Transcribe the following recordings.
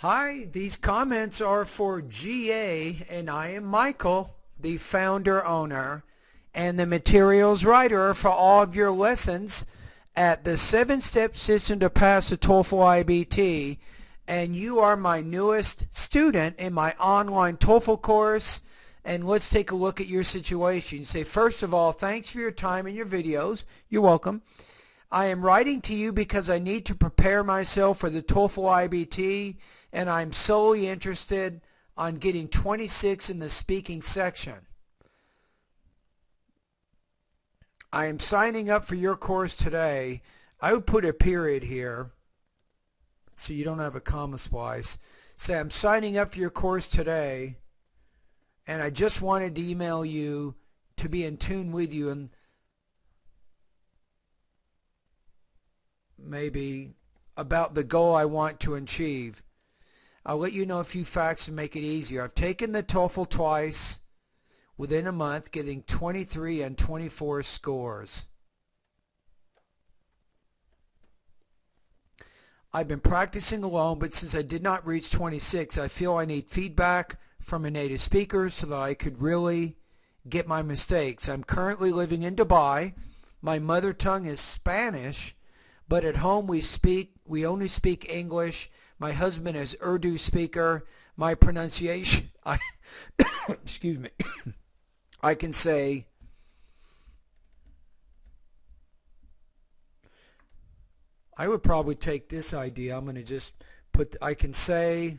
Hi, these comments are for GA, and I am Michael, the founder owner and the materials writer for all of your lessons at the 7-step system to pass the TOEFL IBT, and you are my newest student in my online TOEFL course. And let's take a look at your situation. You say, first of all, thanks for your time and your videos. You're welcome. I am writing to you because I need to prepare myself for the TOEFL IBT, and I'm solely interested on getting 26 in the speaking section. I am signing up for your course today. I would put a period here so you don't have a comma splice. Say, I'm signing up for your course today, and I just wanted to email you to be in tune with you and maybe about the goal I want to achieve. I'll let you know a few facts to make it easier. I've taken the TOEFL twice within a month, getting 23 and 24 scores. I've been practicing alone, but since I did not reach 26, I feel I need feedback from a native speaker so that I could really get my mistakes. I'm currently living in Dubai. My mother tongue is Spanish, but at home we only speak English. My husband is Urdu speaker. My pronunciation, excuse me, I can say I would probably take this idea. I'm going to just put, I can say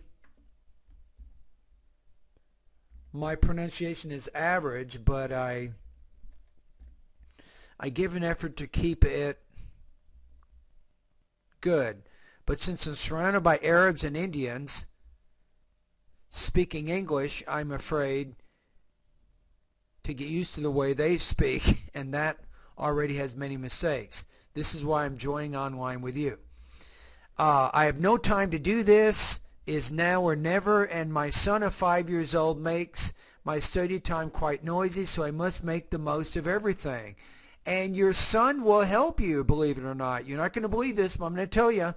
my pronunciation is average, but I give an effort to keep it good. But since I'm surrounded by Arabs and Indians speaking English, I'm afraid to get used to the way they speak, and that already has many mistakes. This is why I'm joining online with you. I have no time to do this, is now or never, and my son of 5 years old makes my study time quite noisy, so I must make the most of everything. And your son will help you, believe it or not. You're not going to believe this, but I'm going to tell you.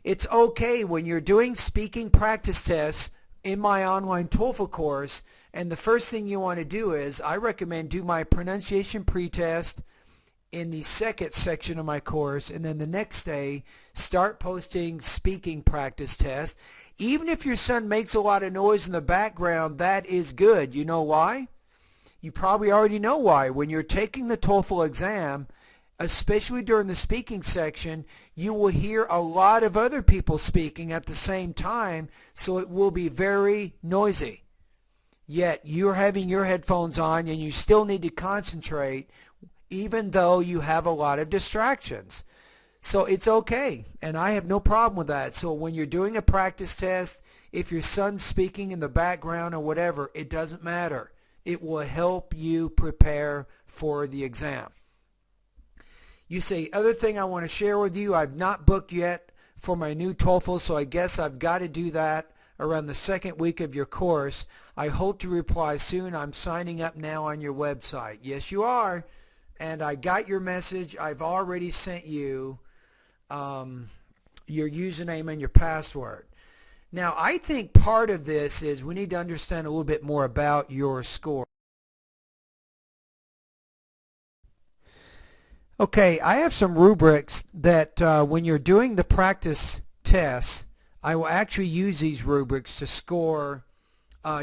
It's okay when you're doing speaking practice tests in my online TOEFL course, and the first thing you want to do is, I recommend do my pronunciation pretest in the second section of my course, and then the next day start posting speaking practice tests. Even if your son makes a lot of noise in the background, that is good. You know why? You probably already know why. When you're taking the TOEFL exam, especially during the speaking section, you will hear a lot of other people speaking at the same time, so it will be very noisy. Yet you're having your headphones on and you still need to concentrate even though you have a lot of distractions. So it's okay, and I have no problem with that. So when you're doing a practice test, if your son's speaking in the background or whatever, it doesn't matter. It will help you prepare for the exam. You say, other thing I want to share with you, I've not booked yet for my new TOEFL, so I guess I've got to do that around the second week of your course. I hope to reply soon. I'm signing up now on your website. Yes, you are. And I got your message. I've already sent you your username and your password. Now, I think part of this is we need to understand a little bit more about your score. Okay, I have some rubrics that when you're doing the practice tests, I will actually use these rubrics to score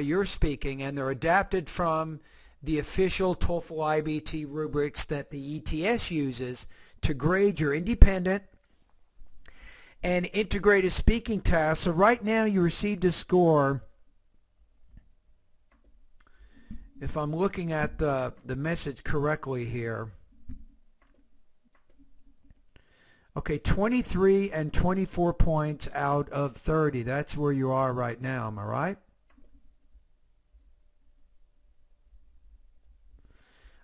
your speaking, and they're adapted from the official TOEFL IBT rubrics that the ETS uses to grade your independent and integrated speaking tasks. So right now you received a score, if I'm looking at the message correctly here, okay, 23 and 24 points out of 30. That's where you are right now, am I right?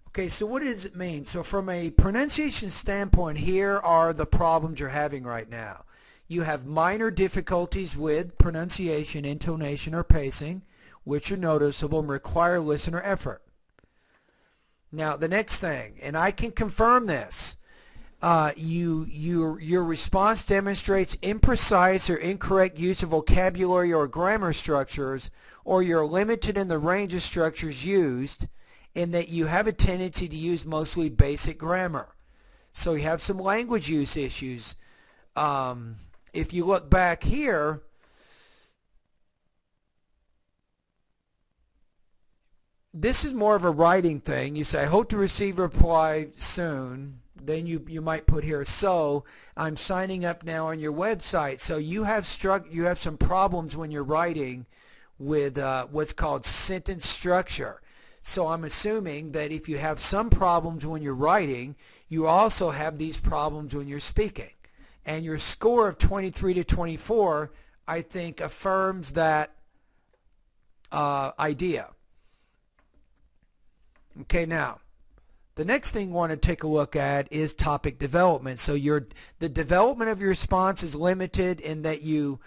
Okay, so what does it mean? So from a pronunciation standpoint, here are the problems you're having right now. You have minor difficulties with pronunciation, intonation, or pacing, which are noticeable and require listener effort. Now, the next thing, and I can confirm this, your response demonstrates imprecise or incorrect use of vocabulary or grammar structures, or you're limited in the range of structures used, in that you have a tendency to use mostly basic grammar. So you have some language use issues. If you look back here, this is more of a writing thing. You say, I hope to receive a reply soon. Then you might put here, so I'm signing up now on your website. So you have some problems when you're writing with what's called sentence structure. So I'm assuming that if you have some problems when you're writing, you also have these problems when you're speaking. And your score of 23 to 24, I think, affirms that idea. Okay, now, the next thing you want to take a look at is topic development. So the development of your response is limited in that you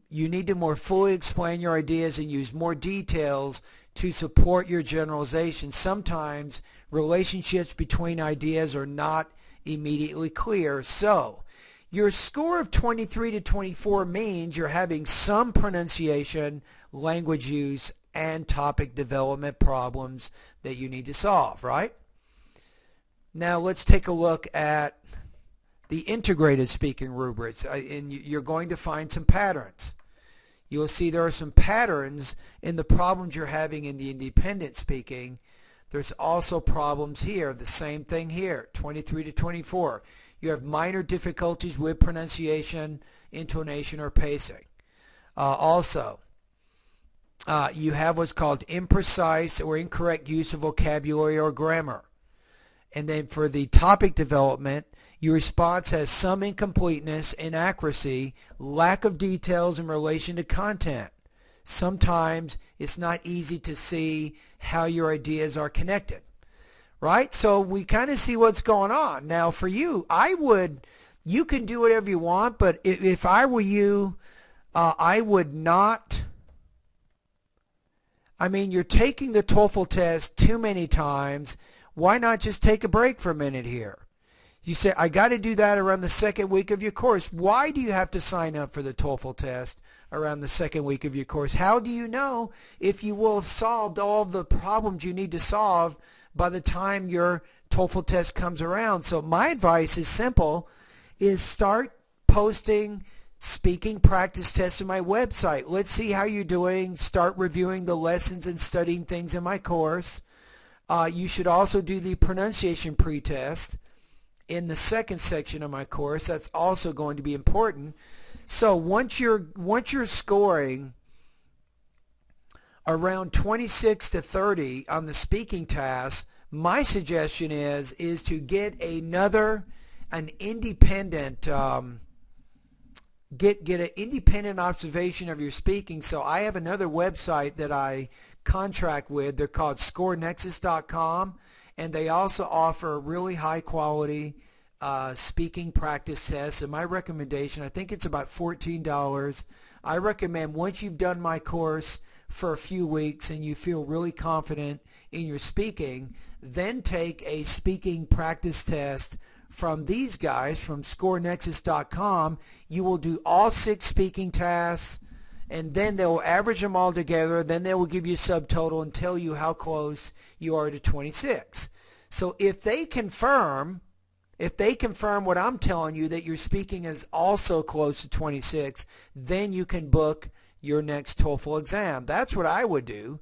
need to more fully explain your ideas and use more details to support your generalization. Sometimes relationships between ideas are not immediately clear. So your score of 23 to 24 means you're having some pronunciation, language use, and topic development problems that you need to solve, right? Now let's take a look at the integrated speaking rubrics, and you're going to find some patterns. You'll see there are some patterns in the problems you're having in the independent speaking. There's also problems here, the same thing here, 23 to 24. You have minor difficulties with pronunciation, intonation, or pacing. You have what's called imprecise or incorrect use of vocabulary or grammar. And then for the topic development, your response has some incompleteness, inaccuracy, lack of details in relation to content. Sometimes it's not easy to see how your ideas are connected, right? So we kind of see what's going on. Now for you, you can do whatever you want, but if I were you, I would not. I mean, you're taking the TOEFL test too many times. Why not just take a break for a minute here? You say, I got to do that around the second week of your course. Why do you have to sign up for the TOEFL test around the second week of your course? How do you know if you will have solved all of the problems you need to solve by the time your TOEFL test comes around? So my advice is simple, is start posting speaking practice tests on my website. Let's see how you're doing. Start reviewing the lessons and studying things in my course. You should also do the pronunciation pretest in the second section of my course. That's also going to be important. So once you're scoring around 26 to 30 on the speaking task, my suggestion is to get an independent get an independent observation of your speaking. So I have another website that I contract with. They're called scorenexus.com, and they also offer really high quality speaking practice tests. And my recommendation, I think it's about $14. I recommend once you've done my course for a few weeks and you feel really confident in your speaking, then take a speaking practice test from these guys from scorenexus.com. You will do all 6 speaking tasks, and then they will average them all together. Then they will give you a subtotal and tell you how close you are to 26. So if they confirm what I'm telling you, that your speaking is also close to 26, then you can book your next TOEFL exam. That's what I would do.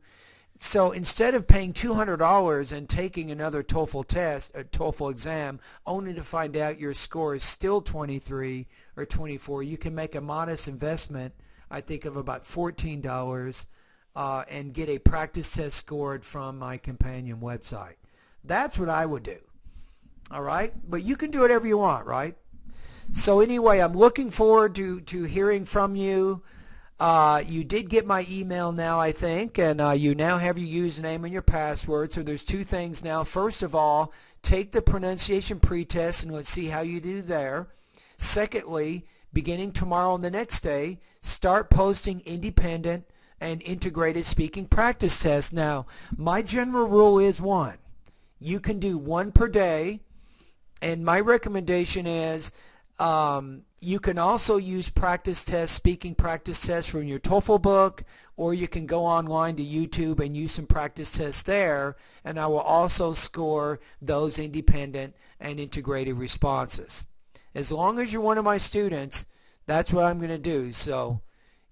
So instead of paying $200 and taking another TOEFL test, a TOEFL exam, only to find out your score is still 23 or 24, you can make a modest investment, I think, of about $14 and get a practice test scored from my companion website. That's what I would do. All right? But you can do whatever you want, right? So anyway, I'm looking forward to hearing from you. You did get my email now, I think, and you now have your username and your password. So there's 2 things now. First of all, take the pronunciation pretest and let's see how you do there. Secondly, beginning tomorrow and the next day, start posting independent and integrated speaking practice tests. Now, my general rule is 1. You can do 1 per day, And my recommendation is you can also use practice tests, speaking practice tests from your TOEFL book, or you can go online to YouTube and use some practice tests there, and I will also score those independent and integrated responses. As long as you're one of my students, that's what I'm going to do. So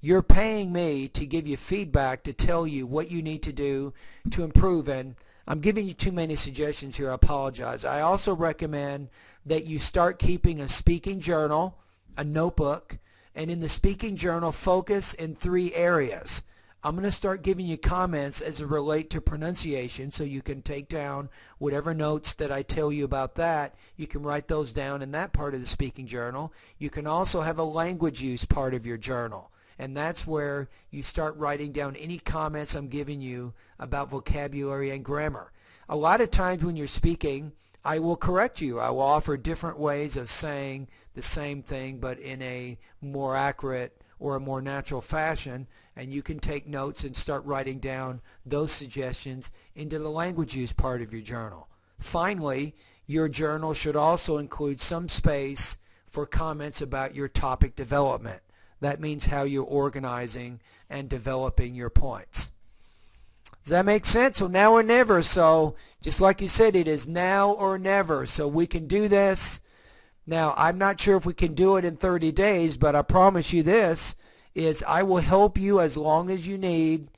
you're paying me to give you feedback, to tell you what you need to do to improve, and I'm giving you too many suggestions here. I apologize. I also recommend that you start keeping a speaking journal, a notebook, and in the speaking journal focus in 3 areas. I'm going to start giving you comments as it relate to pronunciation, so you can take down whatever notes that I tell you about that. You can write those down in that part of the speaking journal. You can also have a language use part of your journal, and that's where you start writing down any comments I'm giving you about vocabulary and grammar. A lot of times when you're speaking, I will correct you. I will offer different ways of saying the same thing but in a more accurate or a more natural fashion, and you can take notes and start writing down those suggestions into the language use part of your journal. Finally, your journal should also include some space for comments about your topic development. That means how you're organizing and developing your points. Does that make sense? So now or never. So just like you said, it is now or never. So we can do this. Now, I'm not sure if we can do it in 30 days, but I promise you this, is I will help you as long as you need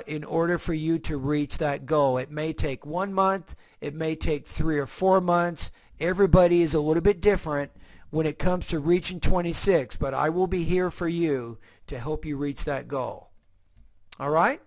in order for you to reach that goal. It may take 1 month. It may take 3 or 4 months. Everybody is a little bit different when it comes to reaching 26, but I will be here for you to help you reach that goal. All right?